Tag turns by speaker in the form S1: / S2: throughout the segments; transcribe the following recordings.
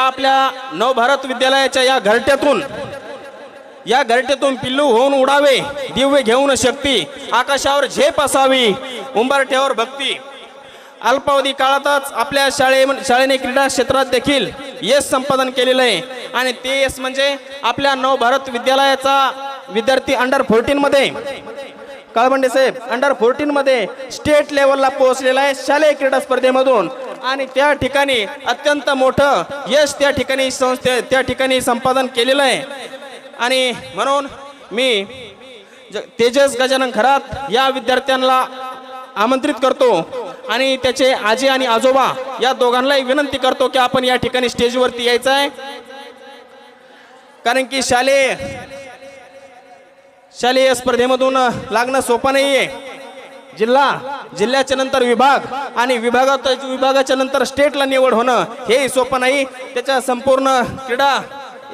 S1: आपल्या नवभारत विद्यालयाच्या या घरट्यातून पिल्लू होऊन उडावे, दिव्य घेऊन शक्ती, आकाशावर झेप असावी, उंबरठ्यावर भक्ती. अल्पावधी काळातच आपल्या शाळेने क्रीडा क्षेत्रात देखील यश संपादन केलेलं आहे आणि ते यश म्हणजे आपल्या नवभारत विद्यालयाचा विद्यार्थी अंडर 14 मध्ये काळबंडे साहेब अंडर 14 मध्ये स्टेट लेवलला पोहोचलेला आहे शालेय क्रीडा स्पर्धेमधून आणि त्या ठिकाणी अत्यंत मोठं यश त्या ठिकाणी संपादन केलेलं आहे. आणि म्हणून मी तेजस गजानन खरात या विद्यार्थ्यांना आमंत्रित करतो आणि त्याचे आजी आणि आजोबा या दोघांनाही विनंती करतो की आपण या ठिकाणी स्टेजवरती यायचं आहे, कारण की शालेय स्पर्धेमधून लागणं सोपं नाहीये. जिल्ह्याच्या नंतर विभाग आणि विभागाच्या नंतर स्टेटला निवड होणं हे सोपं नाही. त्याच्या संपूर्ण क्रीडा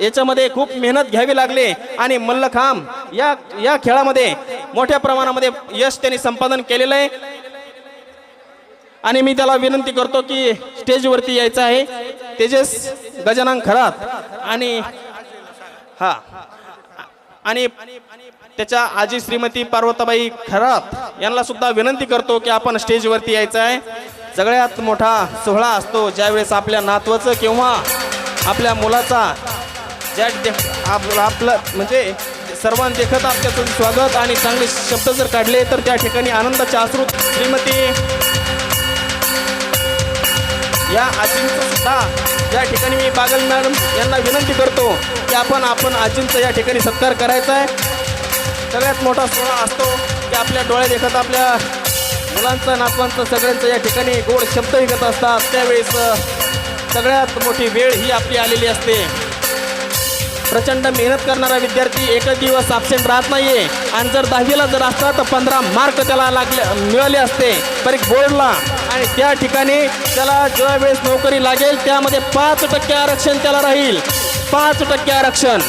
S1: याच्यामध्ये खूप मेहनत घ्यावी लागली आणि मल्लखांब या खेळामध्ये मोठ्या प्रमाणामध्ये यश त्यांनी संपादन केलेलं आहे आणि मी त्याला विनंती करतो की स्टेजवरती यायचं आहे. तेजस गजानन खरात आणि त्याच्या आजी श्रीमती पार्वताबाई खरात यांना सुद्धा विनंती करतो की आपण स्टेजवरती यायचं आहे. सगळ्यात मोठा सोहळा असतो ज्यावेळेस आपल्या नातवाचं किंवा आपल्या मुलाचा आपलं म्हणजे सर्वांना देखत आपल्याचं स्वागत आणि चांगले शब्द जर काढले तर त्या ठिकाणी आनंदाचे अश्रू. श्रीमती या आजींचं सुद्धा या ठिकाणी मी बागल मॅडम यांना विनंती करतो की आपण आजींचा या ठिकाणी सत्कार करायचा आहे. सगळ्यात मोठा सोहळा असतो की आपल्या डोळे देखत आपल्या मुलांचा नातवांचं सगळ्यांचं या ठिकाणी गोड शब्द विकत असतात. त्यावेळेस सगळ्यात मोठी वेळ ही आपली आलेली असते. प्रचंड मेहनत करणारा विद्यार्थी एकच दिवस ॲब्सेंट राहत नाहीये आणि जर 10वीला जर असता तर 15 मार्क त्याला मिळाले असते परीक्षा बोर्डला आणि त्या ठिकाणी त्याला ज्या वेळेस नोकरी लागेल त्यामध्ये 5% आरक्षण त्याला राहील. 5% आरक्षण